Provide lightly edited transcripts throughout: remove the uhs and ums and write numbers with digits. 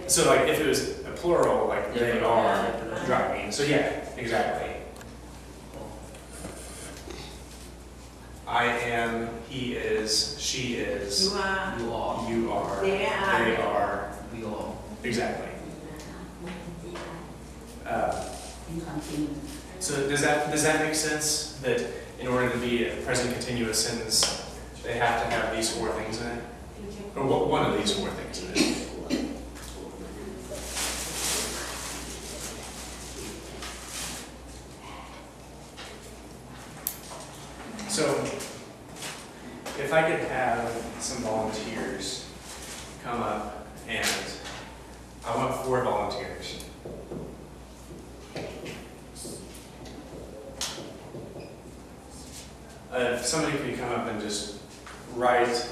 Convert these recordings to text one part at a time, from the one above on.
So like if it was a plural, like they are driving. So yeah, exactly. I am, he is, she is, You are. you are, They are. we are. Exactly. So does that make sense? That in order to be a present continuous sentence, they have to have these four things in it? Or one of these four things in it? So, if I could have some volunteers come up, and I want 4 volunteers. If somebody could come up and just write,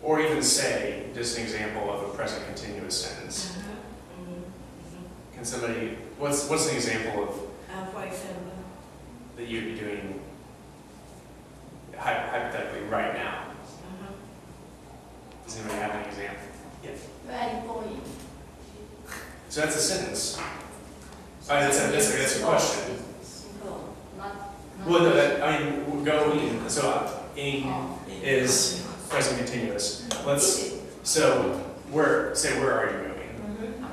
or even say, just an example of a present continuous sentence. Can somebody, what's an example of For example. that you'd be doing hypothetically right now? Does anybody have an example? Yeah. Where are you going? So that's a sentence. That's a question. Simple. Not Well, no, I mean, we'll go in. So ing is present continuous. So where are you going?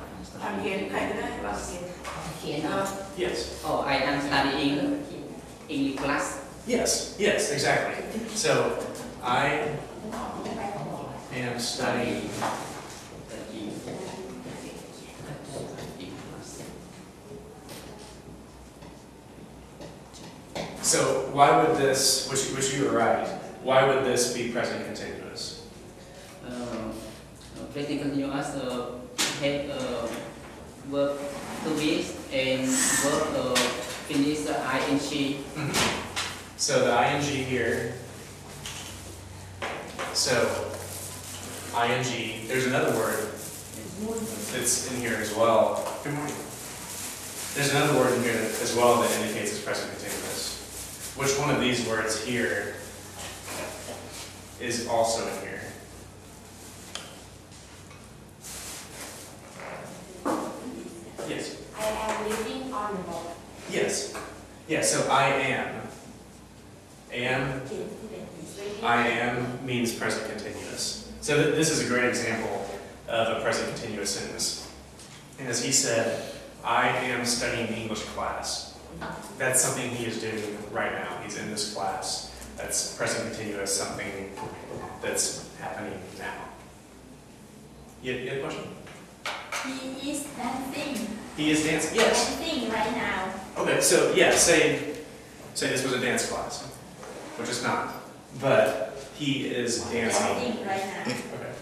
I'm here. I don't know about here. Yes. Oh, I am studying English class. Yes, exactly. So I am studying. So why would this, which you were right, why would this be present continuous? Present continuous have verb to be and verb finish ing. So the ing here, so ing, there's another word that's in here as well. Good morning. There's another word in here as well that indicates it's present continuous. Which one of these words here is also in here? Yes. I am living on the boat. Yes. Yeah, so I am. I am means present continuous. So this is a great example of a present continuous sentence. And as he said, I am studying English class. That's something he is doing right now. He's in this class. That's present continuous, something that's happening now. You had a question? He is dancing. He is dancing? Yes. Dancing right now. Okay, so yeah, say this was a dance class, which it's not, but he is dancing. Dancing right now. Okay.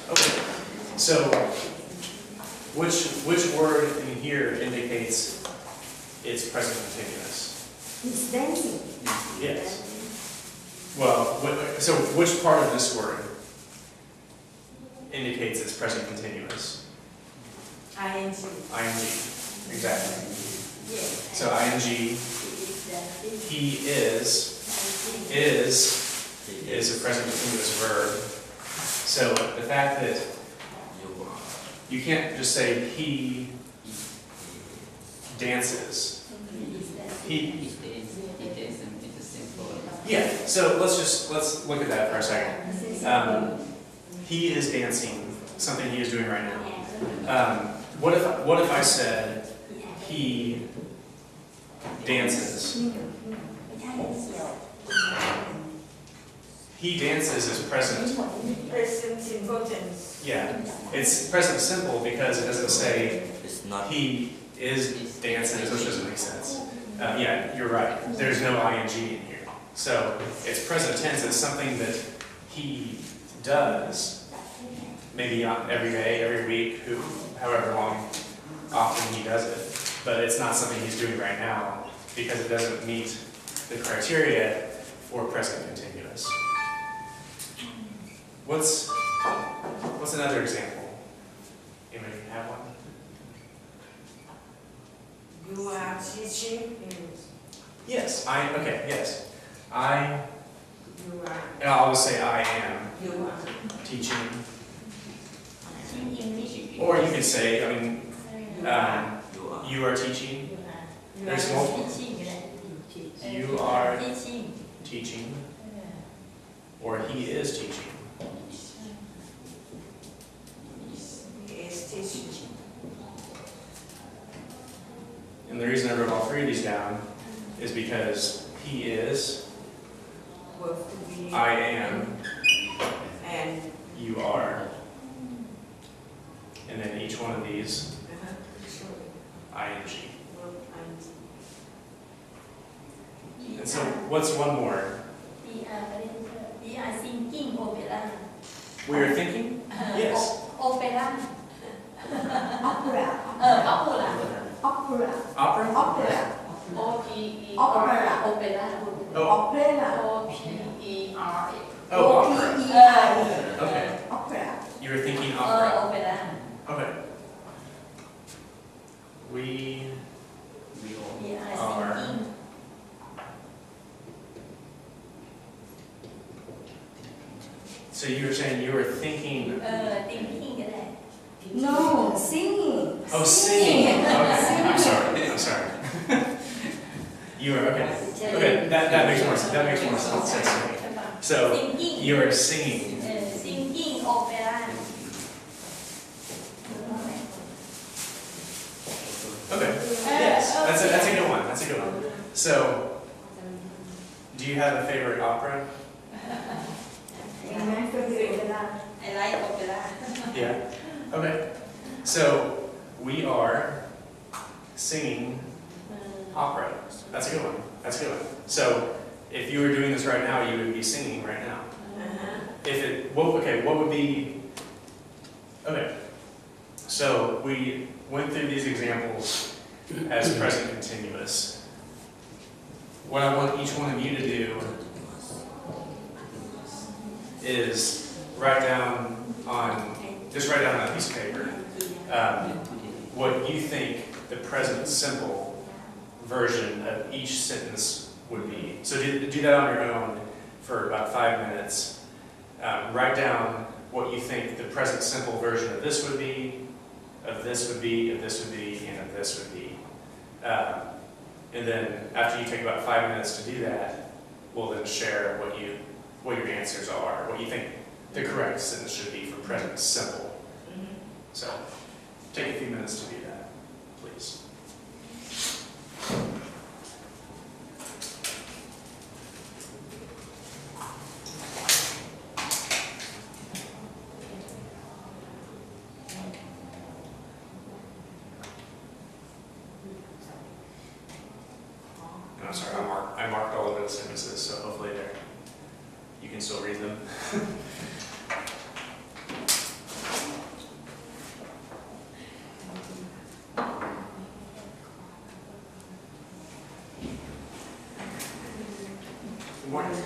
Okay. So which word in here indicates it's present continuous? He's dancing. Yes. Well, so which part of this word indicates it's present continuous? ing. ing. Exactly. Yes. So ing, he is a present continuous verb. So the fact that you can't just say he dances. He. Yeah. So let's look at that for a second. He is dancing. Something he is doing right now. What if I said he dances? He dances is present. Present simple tense. Yeah, it's present simple because it doesn't say It's not. he is dances, which doesn't make sense. Yeah, you're right. There's no ing in here. So it's present tense. It's something that he does, maybe every day, every week, however long, often he does it. But it's not something he's doing right now because it doesn't meet the criteria for present continuous. What's another example? Anybody have one? You are teaching. Yes, okay, yes. I, You are. and I'll always say I am You are. teaching. In English. Or you can say, I mean, You are. you are teaching. You There's are. multiple. You are teaching. teaching. Or he is teaching. He is teaching. And the reason I wrote all three of these down is because he is, Verb to be. I am, And. you are. And then each one of these, Sorry. ing. Verb and. And so what's one more? We are singing opera. We are thinking? Yes. Opera. Opera. Opera. Opera. Opera? Opera. O-P-E-R. Opera. Opera. Oh, Opera. O-P-E-R. oh, opera. O-P-E-R. Okay. Opera. You were thinking opera. Opera. Okay. We We are are singing. so you were saying you were thinking, Thinking cái này. No, singing. oh, singing. Okay, I'm sorry. You were, okay. Okay, that makes more sense. That makes more sense to me. So Singing. you are singing. Singing opera. Okay. Yes, that's a good one. That's a good one. So, do you have a favorite opera? My favorite opera. I like opera. Yeah. Okay. So we are singing opera. That's a good one. That's a good one. So if you were doing this right now, you would be singing right now. If it, what would be? Okay. So we went through these examples as present continuous. What I want each one of you to do is just write down on a piece of paper what you think the present simple version of each sentence would be. So do that on your own for about 5 minutes. Write down what you think the present simple version of this would be, of this would be, of this would be, and of this would be. And then after you take about 5 minutes to do that, we'll then share what your answers are, what you think the correct sentence should be for present simple. So take a few minutes to do that, please. I'm sorry, I marked all of those sentences, so hopefully you can still read them. Good morning.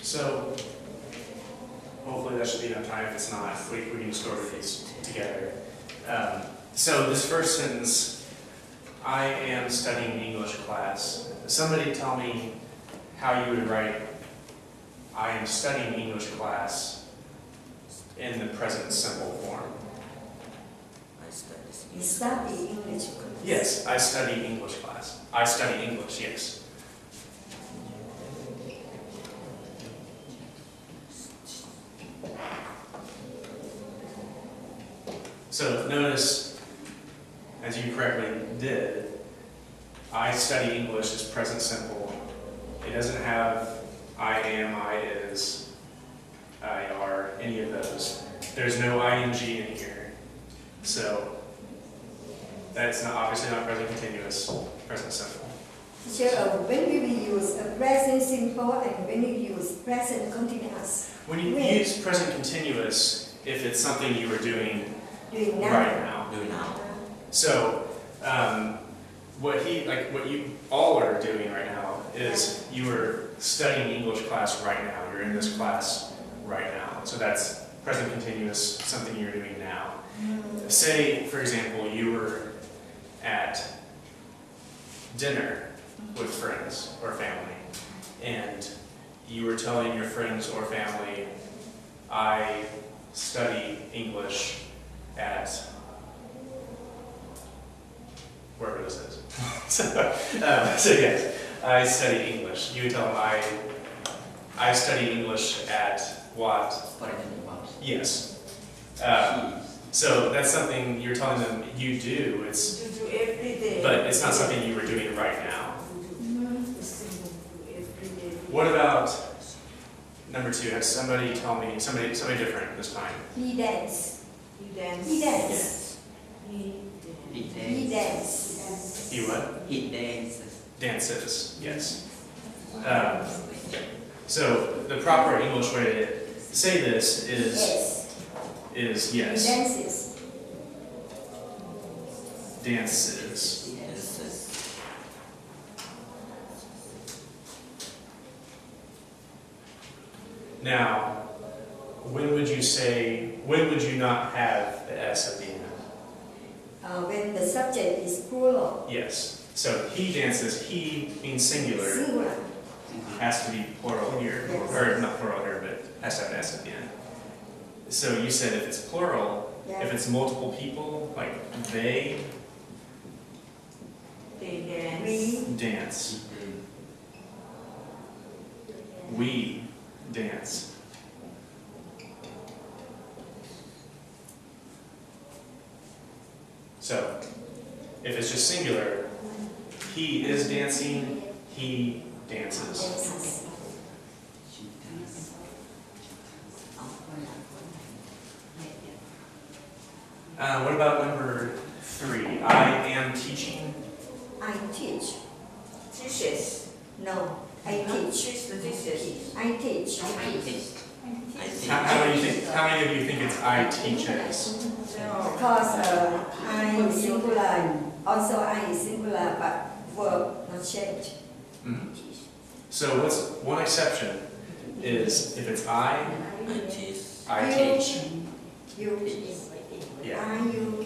So hopefully that should be enough time. If it's not, we can just go over these together. So this first sentence, I am studying English class. Somebody tell me how you would write, I am studying English class in the present simple form. You study English. Yes, I study English class. I study English, yes. So notice, as you correctly did, I study English is present simple. It doesn't have I am, I is, I are, any of those. There's no ing in here. So that's not obviously not present continuous, present simple. So when we use a present simple and when you use present continuous, When you use present continuous, if it's something you are doing doing now. right now. So what you all are doing right now is you are studying English class right now. You're in this class right now. So that's present continuous, something you're doing now. Say, for example, you were at dinner with friends or family, and you were telling your friends or family, I study English at wherever this is. So yes, I study English. You would tell them I study English at what? Yes. So that's something you're telling them you do. It's You do every day. but it's not something you were doing right now. What about number 2? Have somebody tell me somebody different this time. He dance. You dance. He dance. He He dance. He what? He dances. Dances. Yes. So the proper English way to say this is He yes. dances. Dances. Now, when would you not have the S at the end? When the subject is plural. Yes. So he dances, he means singular, Singular. has to be plural here. Yes. Or not plural here, but has to have an S at the end. So you said if it's plural, Yeah. if it's multiple people, like they dance. We dance, we dance. So, if it's just singular, he is dancing, he dances. dances. What about number 3. I am teaching. I teach. Teaches. No, I teach. Teach the teaches. I teach. How many of you think it's I teaches? No. Because I is singular, also I is singular, but verb not change. Mhm. So what's one exception is if it's I teach. You, Yeah. I, you,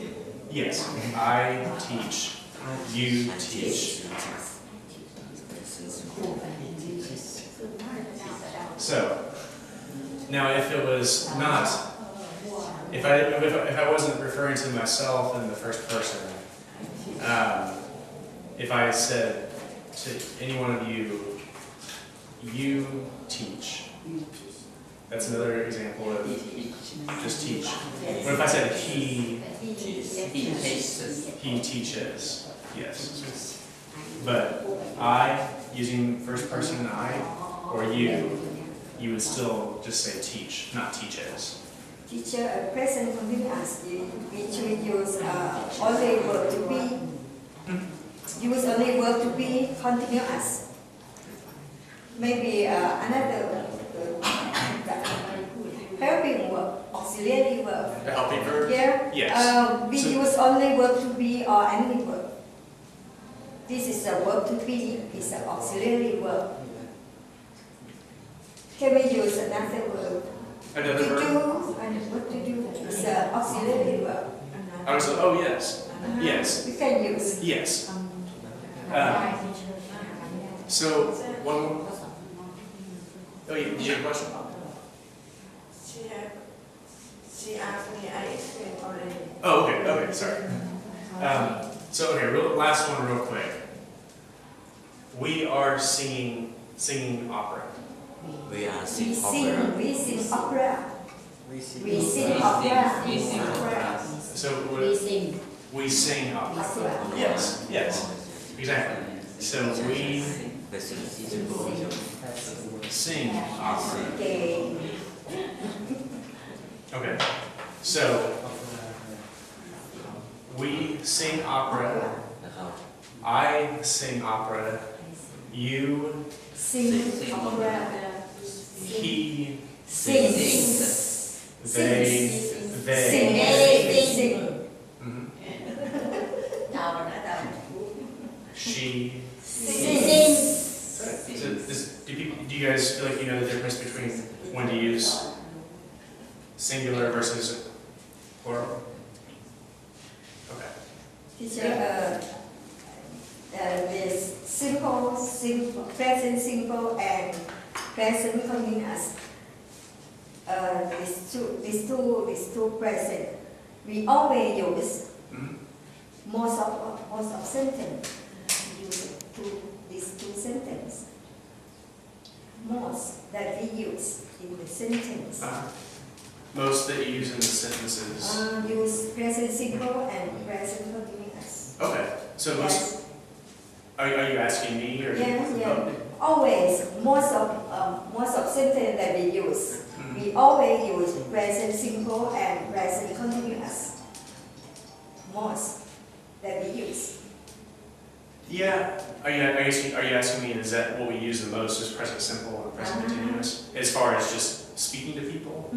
Yes. I teach. You teach. So now if it was not, if I wasn't referring to myself in the first person, if I said to any one of you, you teach. That's another example of just teach. What if I said he teaches? Yes. But I, using first person I, or you would still just say teach, not teaches. teacher, present continuous, we should use only verb to be. Use only verb to be continuous. Maybe another helping verb, auxiliary verb. The helping verb? Yeah. Yes. We So- use only verb to be or any verb. This is a verb to be. It's an auxiliary verb. Can we use another verb? Another To verb? do and what to do is an auxiliary verb. Oh yes. Yes. We can use. Yes. So one more. Oh, you have a question? She asked me, I explained already. Oh, okay, sorry. So last one real quick. We are singing opera. We are We sing sing opera. opera. We sing We sing opera. We sing opera. So we sing opera. Opera. Yes, exactly. So we the sing sing opera. Okay. Okay. So we sing opera. I sing opera. You, Sing opera. he, Sings. they. Sing. Mhm. Đầu đã đầu. She. Sings. So do you guys feel like you know the difference between when to use singular versus plural? Okay. Teacher, this simple, present simple, and present continuous. These two present. We always use Mhm. most of sentence. Use these two sentences. Most that we use in the sentence. Most that you use in the sentences. Use present simple and present continuous. Okay. So most. Yes. Are you asking me or? Yeah. Oh. Always, most of sentence that we use, Mhm. we always use present simple and present continuous. Most that we use. Yeah. Are you asking me, is that what we use the most, is present simple and present continuous? As far as just speaking to people?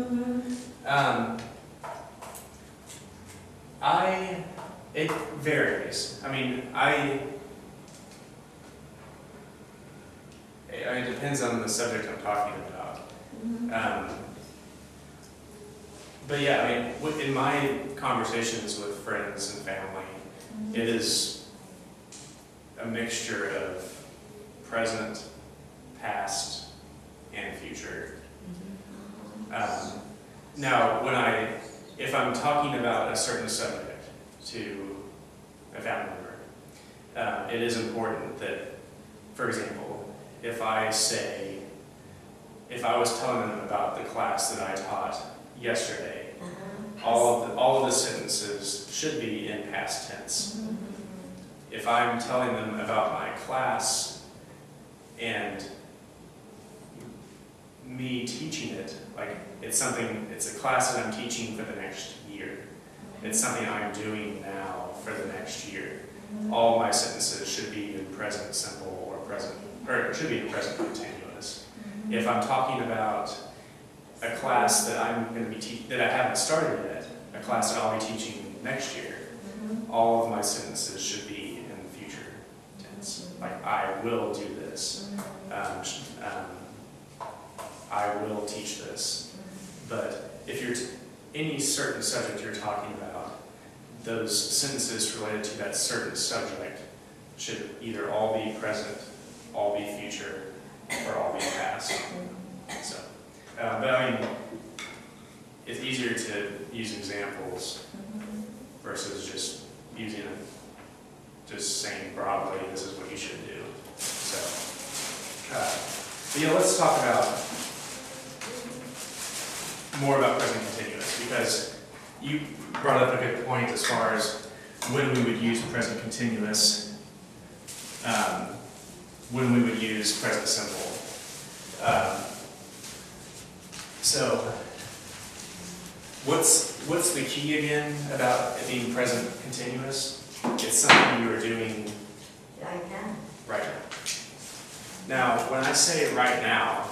It varies. I mean, it depends on the subject I'm talking about. But yeah, I mean, in my conversations with friends and family, it is a mixture of present, past, and future. Now, if I'm talking about a certain subject to a family member, it is important that, for example, if I was telling them about the class that I taught yesterday, all of the sentences should be in past tense. If I'm telling them about my class and me teaching it, like it's a class that I'm teaching for the next year. It's something I'm doing now for the next year. All my sentences should be in present simple or present, or it should be in present continuous. If I'm talking about a class that I'm going to be that I haven't started yet, a class that I'll be teaching next year, all of my sentences should be in the future tense. Like, I will do this. I will teach this. But if you're any certain subject you're talking about, those sentences related to that certain subject should either all be present, all be future, or all be past. So, but I mean, it's easier to use examples versus just using it, just saying broadly, this is what you should do. So, but let's talk about more about present continuous, because you brought up a good point as far as when we would use present continuous, when we would use present simple. So, what's the key again about it being present continuous? It's something you are doing Right now. right now. Now, when I say right now,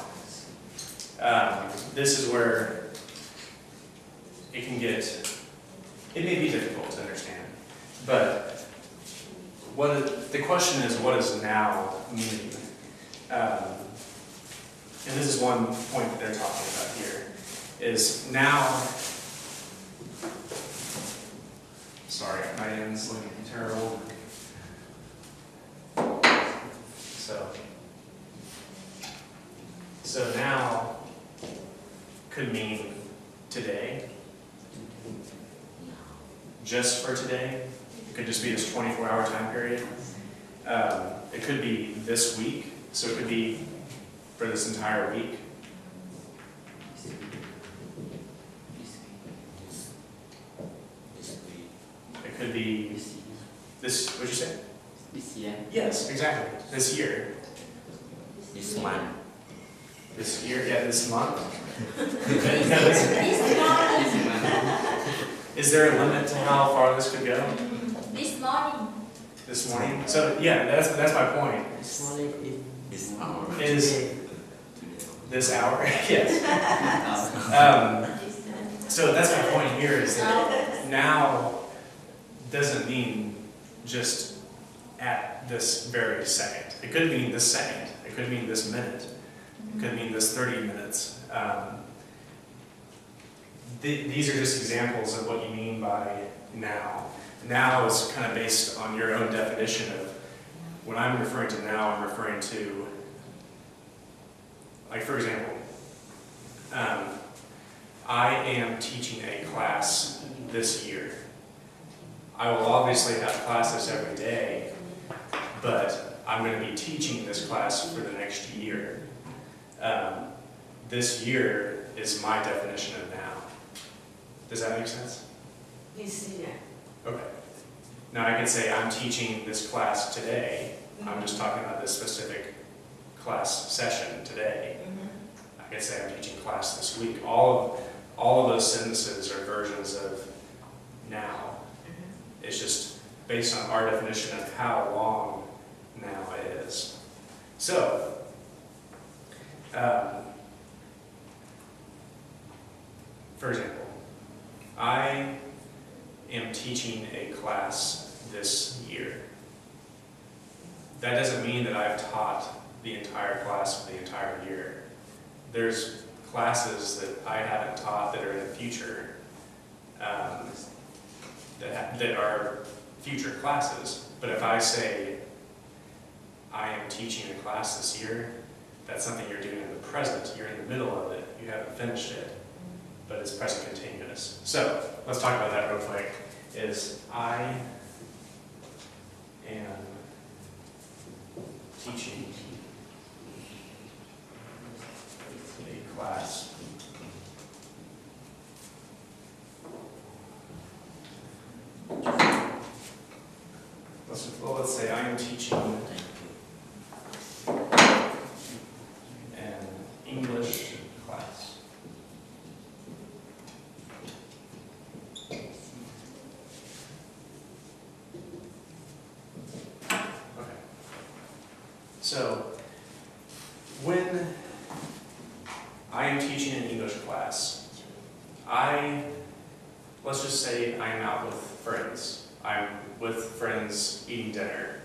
this is where it may be difficult to understand, but the question is, what does now mean? And this is one point that they're talking about here, is now, sorry, my end's looking terrible. So now could mean today, just for today. It could just be this 24-hour time period. It could be this week, so it could be for this entire week. It could be this, what'd you say? This year. Yes, exactly. This year. This month. This year, yeah, this month. Is there a limit to how far this could go? This morning. This morning? So yeah, that's my point. This hour. Is this hour? Yes. So that's my point here, is that now doesn't mean just at this very second. It could mean this second. It could mean this minute. It could mean this 30 minutes. These are just examples of what you mean by now. Now is kind of based on your own definition of, when I'm referring to now, I'm referring to, like, for example, I am teaching a class this year. I will obviously have classes every day, but I'm going to be teaching this class for the next year. This year is my definition of now. Does that make sense? This year. Okay. Now I could say I'm teaching this class today. I'm just talking about this specific class session today. I could say I'm teaching class this week. All of those sentences are versions of now. It's just based on our definition of how long now is. So, for example, I am teaching a class this year. That doesn't mean that I've taught the entire class for the entire year. There's classes that I haven't taught that are in the future, that are future classes. But if I say, I am teaching a class this year, that's something you're doing in the present. You're in the middle of it. You haven't finished it, but it's present continuous. So let's talk about that real quick. Is I am teaching a class let's say I am teaching an English class. When I am teaching an English class, let's just say I'm out with friends. I'm with friends eating dinner.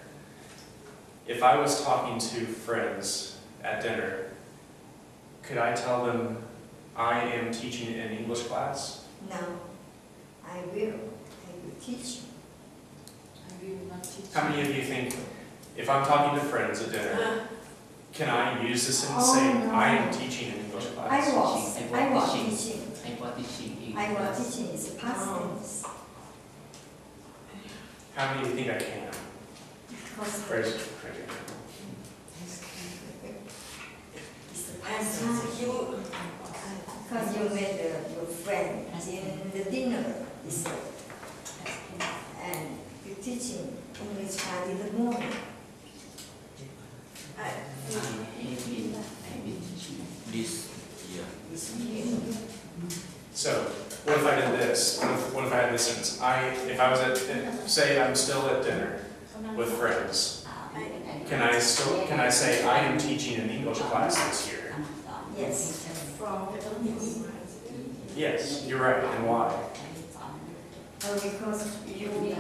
If I was talking to friends at dinner, could I tell them I am teaching an English class? No, I will teach. I will not teach. How many of you think, if I'm talking to friends at dinner, can I use this and Oh, say, no. I am teaching an English I class? was teaching. I was teaching English. I was teaching is past tense. How many of you think I can? Because Raise your hand. it's the And past tense. Because you met your friend in the dinner, is and you teaching English class in the morning. This year. So, what if I did this? What if I had this sentence? If I was say I'm still at dinner with friends, can I say I am teaching an English class this year? Yes. From Yes, you're right. And why? Because you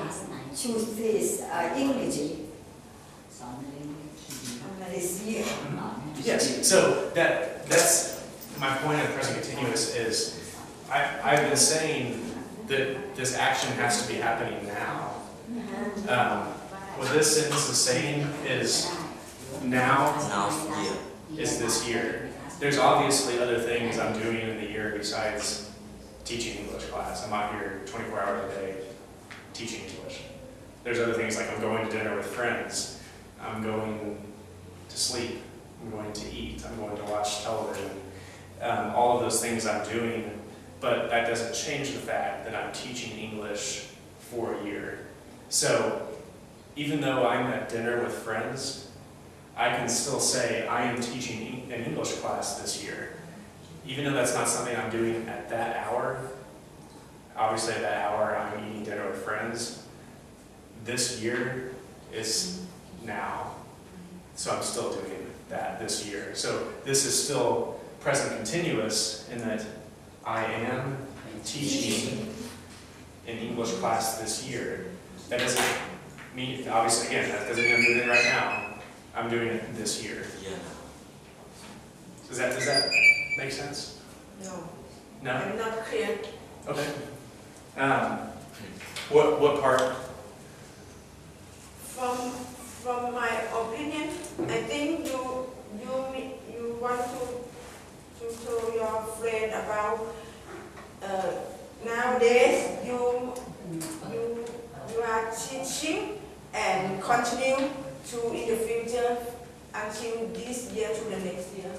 choose this English this year. Yes. So that's my point of present continuous is I've been saying that this action has to be happening now. What this sentence is saying is now Now year. is this year. There's obviously other things I'm doing in the year besides teaching English class. I'm out here 24 hours a day teaching English. There's other things like I'm going to dinner with friends. I'm going to sleep. I'm going to eat. I'm going to watch television. All of those things I'm doing, but that doesn't change the fact that I'm teaching English for a year. So even though I'm at dinner with friends, I can still say I am teaching an English class this year. Even though that's not something I'm doing at that hour, obviously at that hour I'm eating dinner with friends, this year is now. So I'm still doing that this year. So this is still present continuous in that I am teaching an English class this year. That doesn't mean, obviously again, that doesn't mean I'm doing it right now. I'm doing it this year. Yeah. Does that make sense? No, No? I'm not clear. Okay. What part? From my opinion, I think you want to tell your friend about nowadays you are teaching and continue to in the future until this year to the next year.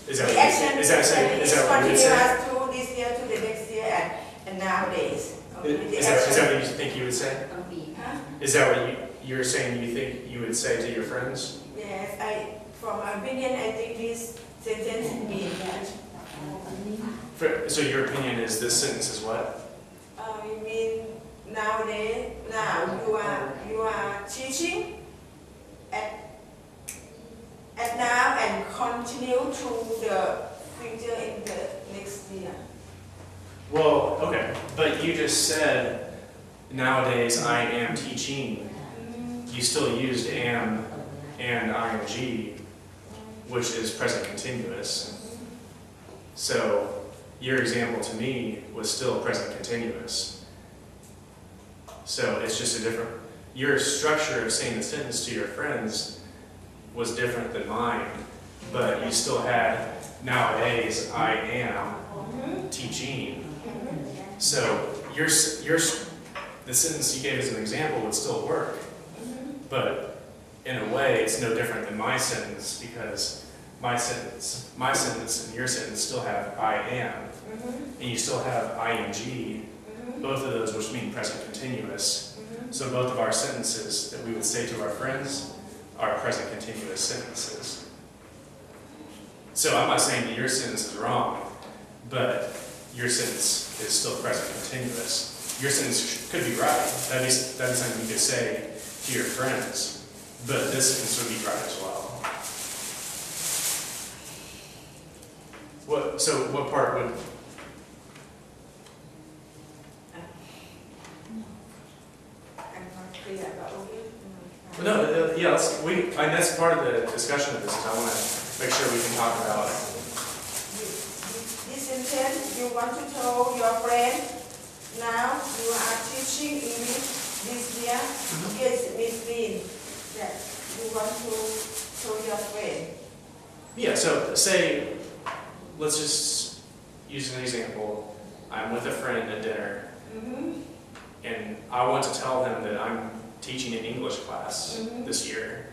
Is that The what action you would say? continuous to this year to the next year and nowadays. Is that what you think you would say? Huh? Is that what you're saying you think you would say to your friends? Yes, from my opinion, I think this sentence means that. So your opinion is this sentence is what? You mean nowadays, now you are teaching at now and continue to the future in the next year. Well, okay, but you just said nowadays I am teaching. You still used am and ing, which is present continuous. So your example to me was still present continuous. So it's just a different, your structure of saying the sentence to your friends was different than mine, but you still had nowadays I am teaching. So the sentence you gave as an example would still work, but in a way it's no different than my sentence because my sentence and your sentence still have I am, and you still have ing, both of those which mean present continuous. So both of our sentences that we would say to our friends are present continuous sentences. So I'm not saying that your sentence is wrong, but your sentence is still present continuous. Your sentence could be right. That'd be something you could say to your friends, but this sentence would be right as well. what part would, I'm not clear, but okay. no, yeah, that's part of the discussion of this, is I want to make sure we can talk about. This sentence, you want to tell your friend, now you are teaching English this year. Yes, Miss Lin, that you want to tell your friend. Yeah, so say, let's just use an example. I'm with a friend at dinner, and I want to tell him that I'm teaching an English class this year.